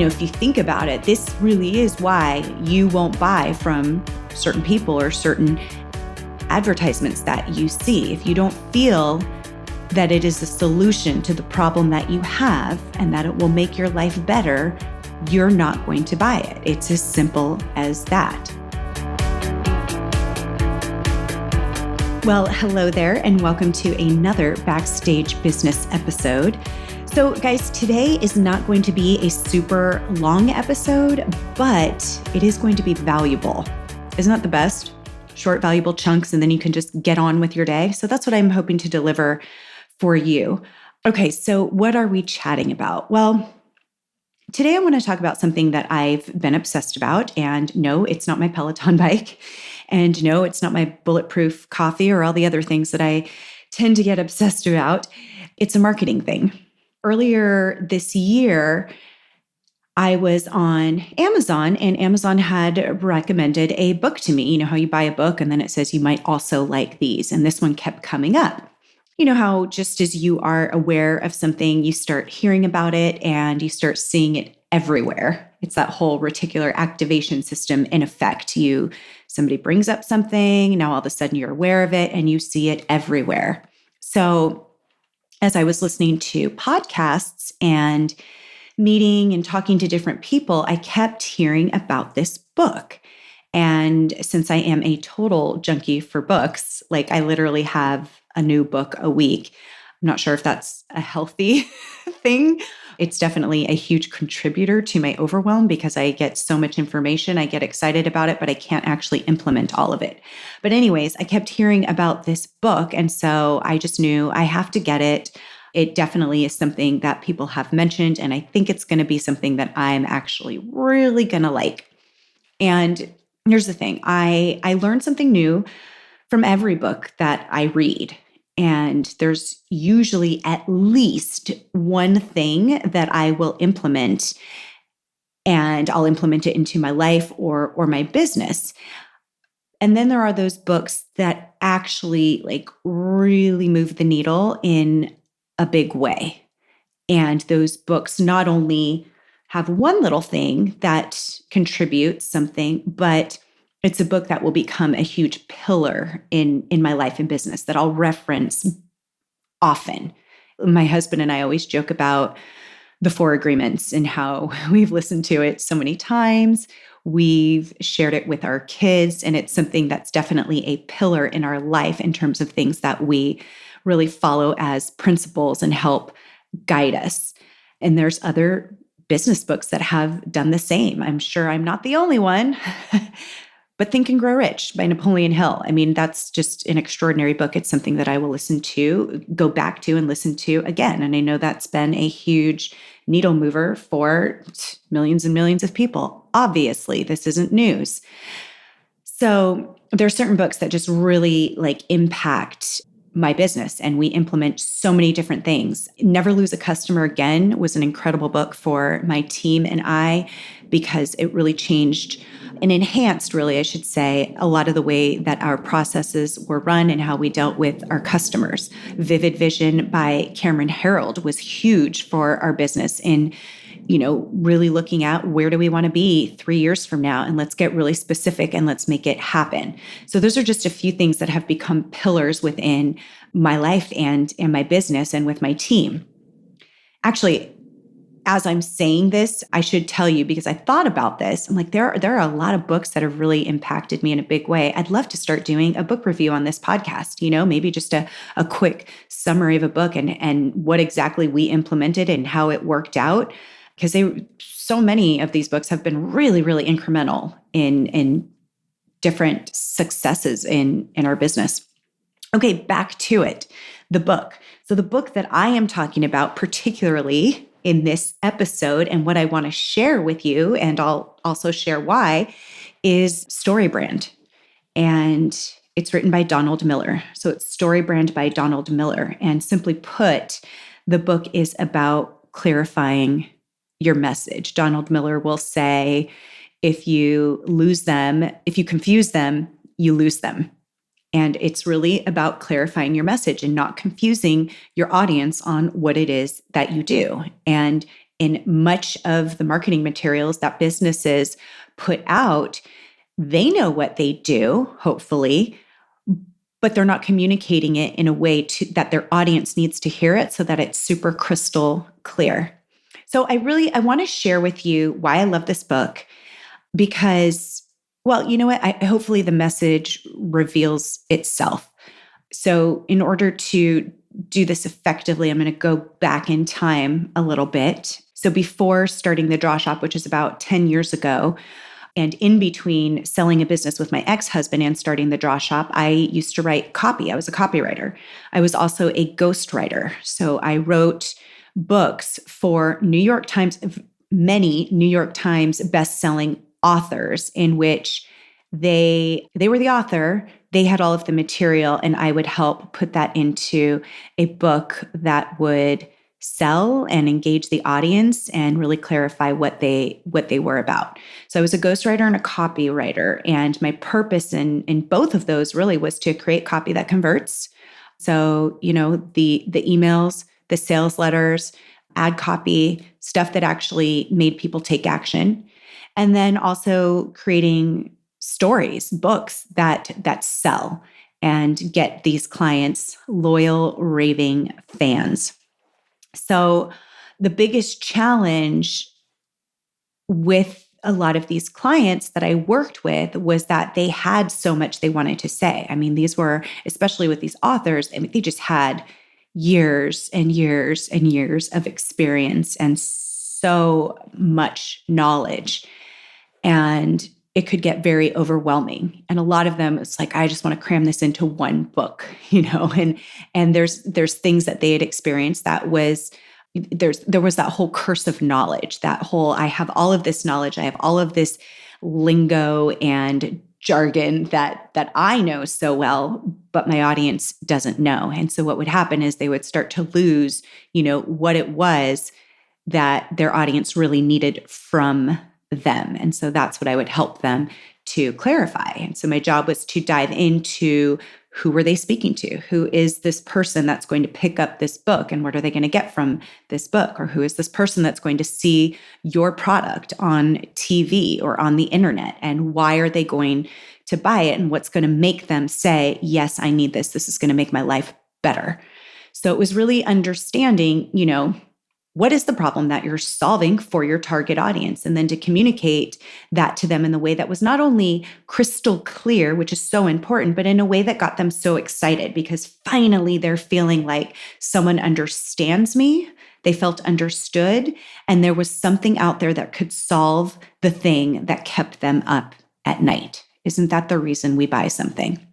if you think about it, this really is why you won't buy from certain people or certain advertisements that you see. If you don't feel that it is a solution to the problem that you have and that it will make your life better, you're not going to buy it. It's as simple as that. Well, hello there, and welcome to another Backstage business episode. So guys, today is not going to be a super long episode, but it is going to be valuable. Isn't that the best? Short, valuable chunks, and then you can just get on with your day. So that's what I'm hoping to deliver for you. Okay, so what are we chatting about? Well, today I want to talk about something that I've been obsessed about. And no, it's not my Peloton bike. And no, it's not my bulletproof coffee or all the other things that I tend to get obsessed about. It's a marketing thing. Earlier this year, I was on Amazon, and Amazon had recommended a book to me. You know how you buy a book and then it says you might also like these. And this one kept coming up. You know how just as you are aware of something, you start hearing about it and you start seeing it everywhere. It's that whole reticular activation system in effect. Somebody brings up something, now all of a sudden you're aware of it and you see it everywhere. So as I was listening to podcasts and meeting and talking to different people, I kept hearing about this book. And since I am a total junkie for books, like I literally have a new book a week. I'm not sure if that's a healthy thing. It's definitely a huge contributor to my overwhelm because I get so much information. I get excited about it, but I can't actually implement all of it. But anyways, I kept hearing about this book. And so I just knew I have to get it. It definitely is something that people have mentioned. And I think it's going to be something that I'm actually really going to like. And here's the thing. I learned something new from every book that I read. And there's usually at least one thing that I will implement, and I'll implement it into my life or my business. And then there are those books that actually like really move the needle in a big way. And those books not only have one little thing that contributes something, but it's a book that will become a huge pillar in my life and business that I'll reference often. My husband and I always joke about the 4 Agreements and how we've listened to it so many times. We've shared it with our kids, and it's something that's definitely a pillar in our life in terms of things that we really follow as principles and help guide us. And there's other business books that have done the same. I'm sure I'm not the only one. But Think and Grow Rich by Napoleon Hill. I mean, that's just an extraordinary book. It's something that I will go back to and listen to again. And I know that's been a huge needle mover for millions and millions of people. Obviously, this isn't news. So there are certain books that just really like impact my business, and we implement so many different things. Never Lose a Customer Again was an incredible book for my team and I, because it really changed and enhanced, really, I should say, a lot of the way that our processes were run and how we dealt with our customers. Vivid Vision by Cameron Herold was huge for our business in, really looking at where do we want to be 3 years from now, and let's get really specific and let's make it happen. So those are just a few things that have become pillars within my life and my business and with my team. Actually, as I'm saying this, I should tell you, because I thought about this, I'm like, there are a lot of books that have really impacted me in a big way. I'd love to start doing a book review on this podcast, maybe just a quick summary of a book and what exactly we implemented and how it worked out. Because so many of these books have been really, really incremental in different successes in our business. Okay, back to it, the book. So the book that I am talking about particularly in this episode, and what I want to share with you, and I'll also share why, is StoryBrand. And it's written by Donald Miller. So it's StoryBrand by Donald Miller. And simply put, the book is about clarifying your message. Donald Miller will say, if you confuse them, you lose them. And it's really about clarifying your message and not confusing your audience on what it is that you do. And in much of the marketing materials that businesses put out, they know what they do, hopefully, but they're not communicating it in a way that their audience needs to hear it so that it's super crystal clear. So I want to share with you why I love this book because, well, you know what? Hopefully the message reveals itself. So in order to do this effectively, I'm going to go back in time a little bit. So before starting the Draw Shop, which is about 10 years ago, and in between selling a business with my ex-husband and starting the Draw Shop, I used to write copy. I was a copywriter. I was also a ghostwriter. So I wrote books for many New York Times best-selling authors in which they were the author, they had all of the material, and I would help put that into a book that would sell and engage the audience and really clarify what they were about. So I was a ghostwriter and a copywriter, and my purpose in both of those really was to create copy that converts. So, the emails, the sales letters, ad copy, stuff that actually made people take action. And then also creating stories, books that sell and get these clients loyal, raving fans. So the biggest challenge with a lot of these clients that I worked with was that they had so much they wanted to say. I mean, these were, especially with these authors, they just had years and years and years of experience and so much knowledge. And it could get very overwhelming. And a lot of them, it's like, I just want to cram this into one book, and there's things that they had experienced that was, there was that whole curse of knowledge, that whole, I have all of this knowledge, I have all of this lingo and jargon that I know so well, but my audience doesn't know. And so what would happen is they would start to lose, what it was that their audience really needed from them. And so that's what I would help them to clarify. And so my job was to dive into who were they speaking to? Who is this person that's going to pick up this book, and what are they going to get from this book? Or who is this person that's going to see your product on TV or on the internet? And why are they going to buy it? And what's going to make them say, yes, I need this. This is going to make my life better. So it was really understanding, what is the problem that you're solving for your target audience? And then to communicate that to them in the way that was not only crystal clear, which is so important, but in a way that got them so excited because finally they're feeling like someone understands me. They felt understood. And there was something out there that could solve the thing that kept them up at night. Isn't that the reason we buy something?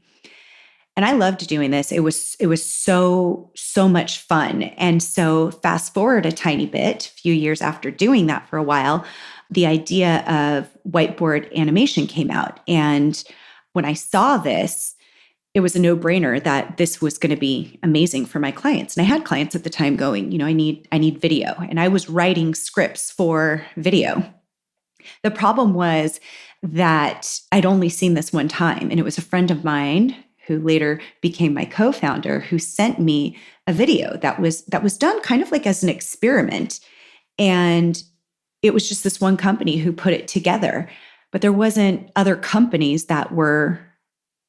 And I loved doing this. It was so much fun. And so fast forward a tiny bit, a few years after doing that for a while, the idea of whiteboard animation came out. And when I saw this, it was a no-brainer that this was going to be amazing for my clients. And I had clients at the time going, I need video. And I was writing scripts for video. The problem was that I'd only seen this one time. And it was a friend of mine who later became my co-founder, who sent me a video that was done kind of like as an experiment. And it was just this one company who put it together, but there wasn't other companies that were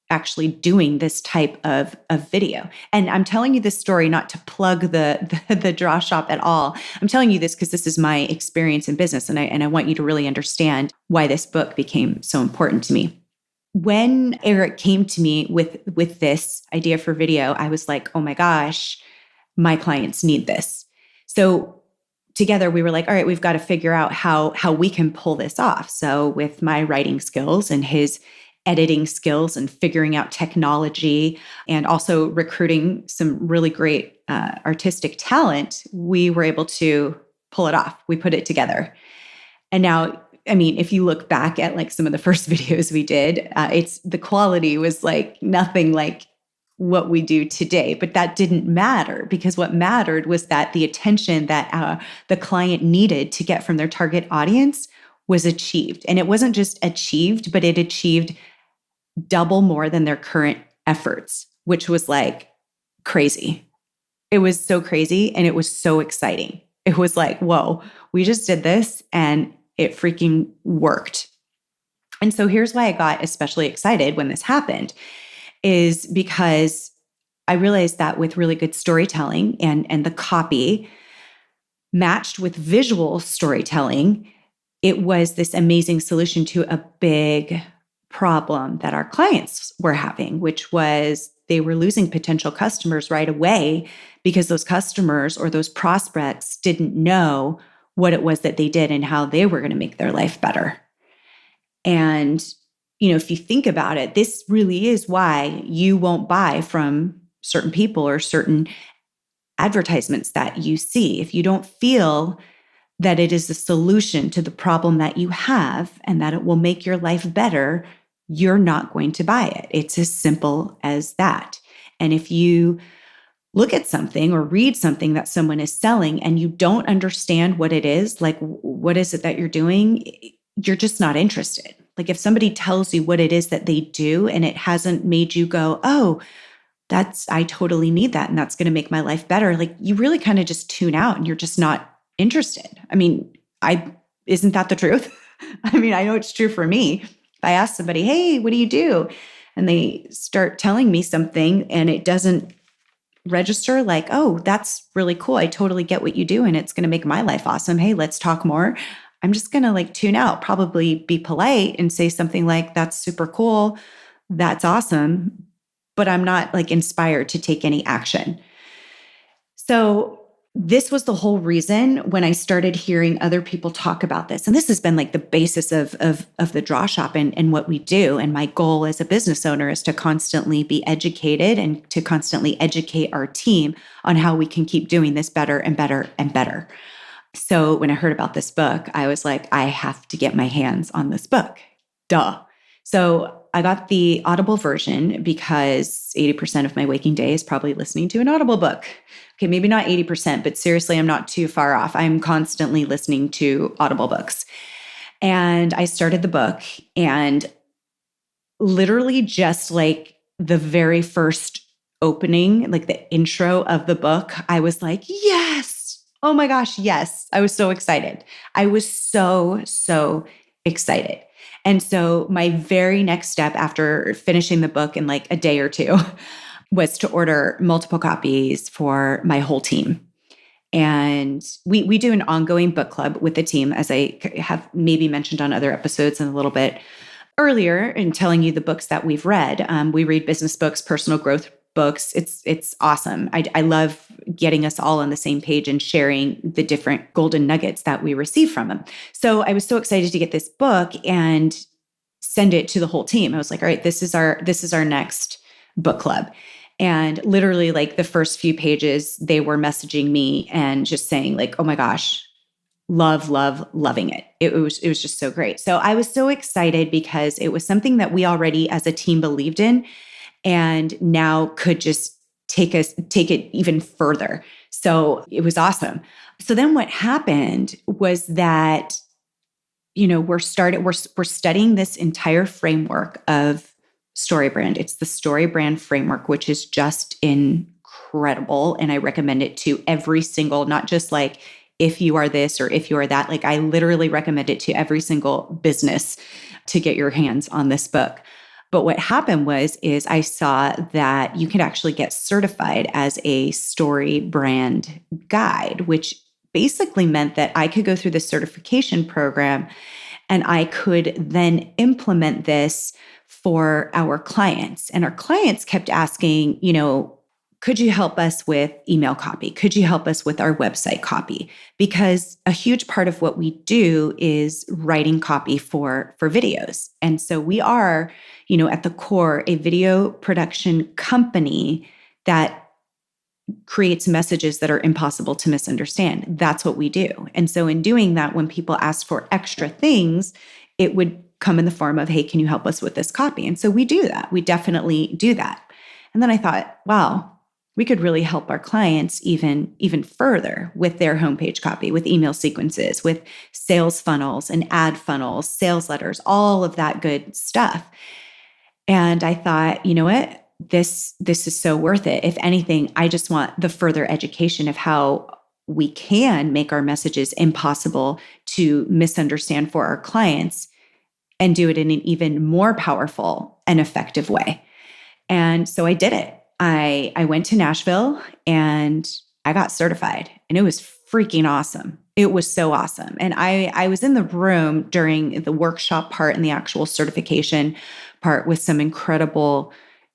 actually doing this type of video. And I'm telling you this story not to plug the Draw Shop at all. I'm telling you this because this is my experience in business, and I want you to really understand why this book became so important to me. When Eric came to me with this idea for video, I was like, oh my gosh, my clients need this. So together we were like, all right, we've got to figure out how we can pull this off. So with my writing skills and his editing skills and figuring out technology and also recruiting some really great artistic talent, we were able to pull it off. We put it together. And now, if you look back at like some of the first videos we did, the quality was like nothing like what we do today, but that didn't matter because what mattered was that the attention that the client needed to get from their target audience was achieved. And it wasn't just achieved, but it achieved double more than their current efforts, which was like crazy. It was so crazy and it was so exciting. It was like, whoa, we just did this and it freaking worked. And so here's why I got especially excited when this happened is because I realized that with really good storytelling and the copy matched with visual storytelling, it was this amazing solution to a big problem that our clients were having, which was they were losing potential customers right away because those customers or those prospects didn't know what it was that they did and how they were going to make their life better. And, if you think about it, this really is why you won't buy from certain people or certain advertisements that you see. If you don't feel that it is a solution to the problem that you have and that it will make your life better, you're not going to buy it. It's as simple as that. And if you look at something or read something that someone is selling and you don't understand what it is, like what is it that you're doing, you're just not interested. Like if somebody tells you what it is that they do and it hasn't made you go, oh, I totally need that and that's going to make my life better. Like you really kind of just tune out and you're just not interested. I mean, isn't that the truth? I mean, I know it's true for me. If I ask somebody, hey, what do you do? And they start telling me something and it doesn't register like, oh, that's really cool. I totally get what you do and it's going to make my life awesome. Hey, let's talk more. I'm just going to like tune out, probably be polite and say something like, that's super cool. That's awesome. But I'm not like inspired to take any action. So this was the whole reason when I started hearing other people talk about this. And this has been like the basis of the Draw Shop and what we do. And my goal as a business owner is to constantly be educated and to constantly educate our team on how we can keep doing this better and better and better. So when I heard about this book, I was like, I have to get my hands on this book. Duh. So I got the Audible version because 80% of my waking day is probably listening to an Audible book. Okay, maybe not 80%, but seriously, I'm not too far off. I'm constantly listening to Audible books. And I started the book and literally just like the very first opening, like the intro of the book, I was like, yes. Oh my gosh, yes. I was so excited. I was so excited. And so my very next step after finishing the book in like a day or two was to order multiple copies for my whole team. And we do an ongoing book club with the team, as I have maybe mentioned on other episodes and a little bit earlier in telling you the books that we've read. We read business books, personal growth books. It's awesome. I love getting us all on the same page and sharing the different golden nuggets that we receive from them. So I was so excited to get this book and send it to the whole team. I was like, all right, this is our next book club. And literally like the first few pages, they were messaging me and just saying like, oh my gosh, loving it. It was just so great. So I was so excited because it was something that we already as a team believed in and now could just take it even further. So it was awesome. So then what happened was that, we're studying this entire framework of StoryBrand. It's the StoryBrand framework, which is just incredible. And I recommend it to every single, not just like if you are this or if you are that, like I literally recommend it to every single business to get your hands on this book. But what happened is I saw that you could actually get certified as a StoryBrand guide, which basically meant that I could go through the certification program and I could then implement this for our clients. And our clients kept asking, could you help us with email copy? Could you help us with our website copy? Because a huge part of what we do is writing copy for videos. And so we are, at the core, a video production company that creates messages that are impossible to misunderstand. That's what we do. And so in doing that, when people ask for extra things, it would come in the form of, hey, can you help us with this copy? And so we do that. We definitely do that. And then I thought, wow, we could really help our clients even further with their homepage copy, with email sequences, with sales funnels and ad funnels, sales letters, all of that good stuff. And I thought, you know what? This is so worth it. If anything, I just want the further education of how we can make our messages impossible to misunderstand for our clients and do it in an even more powerful and effective way. And so I did it. I went to Nashville and I got certified, and it was freaking awesome. It was so awesome. And I was in the room during the workshop part and the actual certification part with some incredible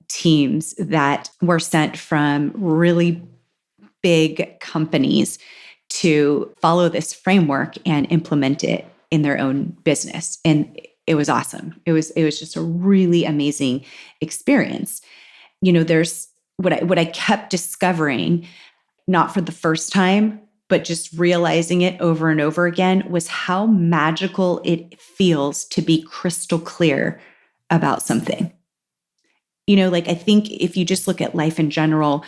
teams that were sent from really big companies to follow this framework and implement it in their own business. And it was awesome. It was just a really amazing experience. There's what I kept discovering, not for the first time, but just realizing it over and over again, was how magical it feels to be crystal clear about something. I think if you just look at life in general,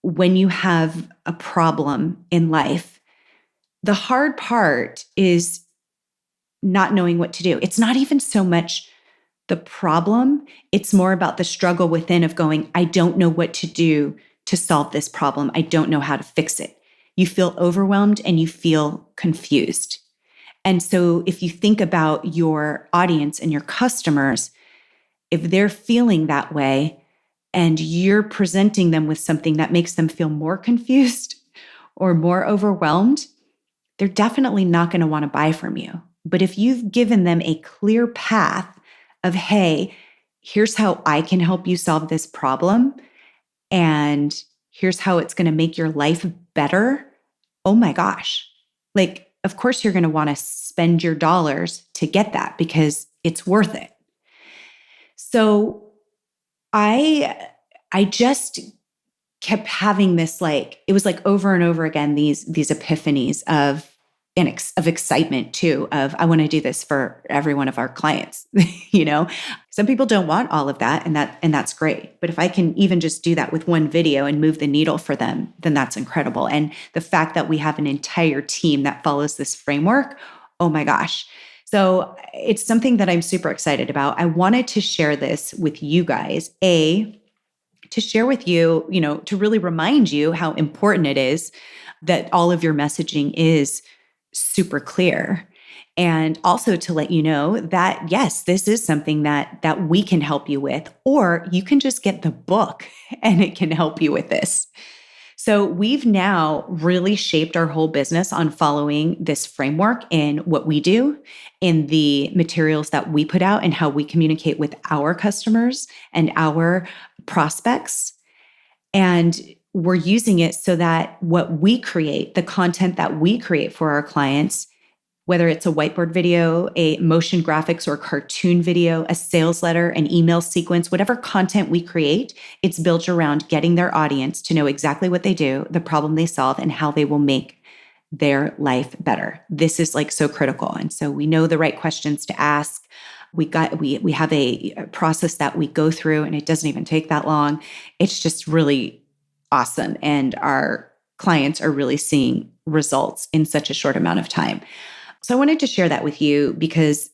when you have a problem in life, the hard part is not knowing what to do. It's not even so much the problem, it's more about the struggle within of going, I don't know what to do to solve this problem. I don't know how to fix it. You feel overwhelmed and you feel confused. And so if you think about your audience and your customers, if they're feeling that way and you're presenting them with something that makes them feel more confused or more overwhelmed, they're definitely not going to want to buy from you. But if you've given them a clear path of, hey, here's how I can help you solve this problem, and here's how it's going to make your life better, oh my gosh. Of course, you're going to want to spend your dollars to get that because it's worth it. So I just kept having this, it was over and over again, these epiphanies of excitement too, of I want to do this for every one of our clients. Some people don't want all of that, and that's great. But if I can even just do that with one video and move the needle for them, then that's incredible. And the fact that we have an entire team that follows this framework, oh my gosh. So it's something that I'm super excited about. I wanted to share this with you guys, to share with you, to really remind you how important it is that all of your messaging is super clear. And also to let you know that, yes, this is something that we can help you with, or you can just get the book and it can help you with this. So we've now really shaped our whole business on following this framework in what we do, in the materials that we put out, and how we communicate with our customers and our prospects. And we're using it so that what we create, the content that we create for our clients, whether it's a whiteboard video, a motion graphics or cartoon video, a sales letter, an email sequence, whatever content we create, it's built around getting their audience to know exactly what they do, the problem they solve, and how they will make their life better. This is so critical. And so we know the right questions to ask. We have a process that we go through, and it doesn't even take that long. It's just really awesome. And our clients are really seeing results in such a short amount of time. So I wanted to share that with you because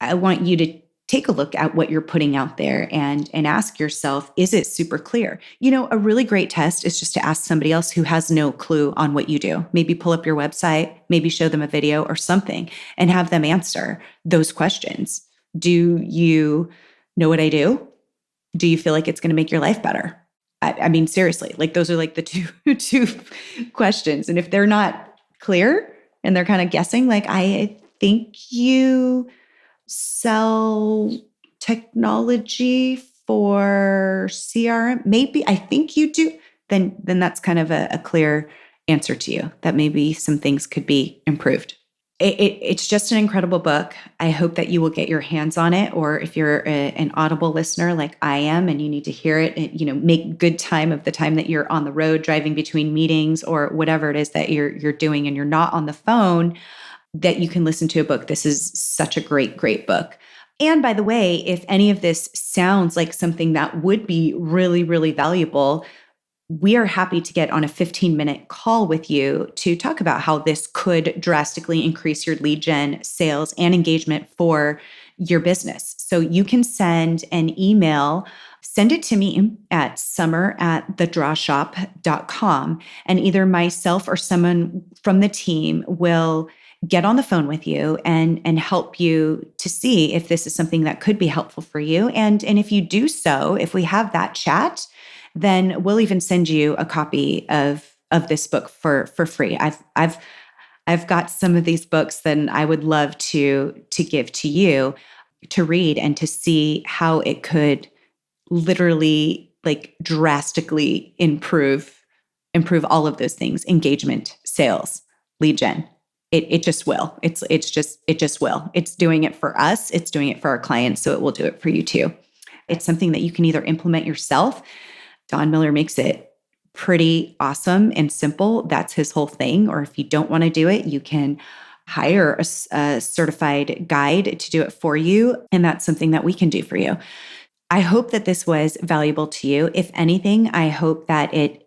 I want you to take a look at what you're putting out there and ask yourself, is it super clear? A really great test is just to ask somebody else who has no clue on what you do. Maybe pull up your website, maybe show them a video or something and have them answer those questions. Do you know what I do? Do you feel like it's going to make your life better? I mean, seriously, those are the two questions. And if they're not clear and they're kind of guessing, I think you sell technology for CRM, maybe I think you do, then that's kind of a clear answer to you that maybe some things could be improved. It's just an incredible book. I hope that you will get your hands on it, or if you're an Audible listener like I am and you need to hear it, make good time of the time that you're on the road driving between meetings or whatever it is that you're doing and you're not on the phone, that you can listen to a book. This is such a great book. And by the way, if any of this sounds like something that would be really, really valuable, we are happy to get on a 15-minute call with you to talk about how this could drastically increase your lead gen, sales, and engagement for your business. So you can send an email send it to me at summer@thedrawshop.com. And either myself or someone from the team will get on the phone with you and help you to see if this is something that could be helpful for you. And if you do so, if we have that chat, then we'll even send you a copy of this book for free. I've got some of these books that I would love to give to you to read and to see how it could literally like drastically improve all of those things: engagement, sales, lead gen. It just will. It just will. It's doing it for us. It's doing it for our clients. So it will do it for you too. It's something that you can either implement yourself. Don Miller makes it pretty awesome and simple. That's his whole thing. Or if you don't want to do it, you can hire a certified guide to do it for you. And that's something that we can do for you. I hope that this was valuable to you. If anything, I hope that it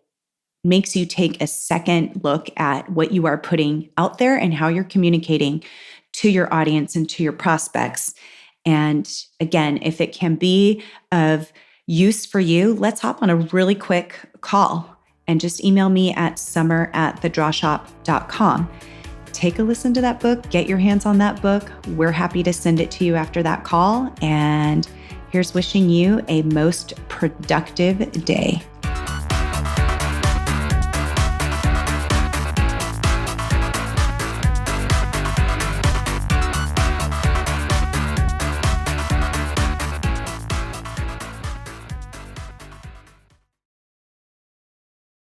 makes you take a second look at what you are putting out there and how you're communicating to your audience and to your prospects. And again, if it can be of use for you, let's hop on a really quick call and just email me at summer@thedrawshop.com. Take a listen to that book, get your hands on that book. We're happy to send it to you after that call. And here's wishing you a most productive day.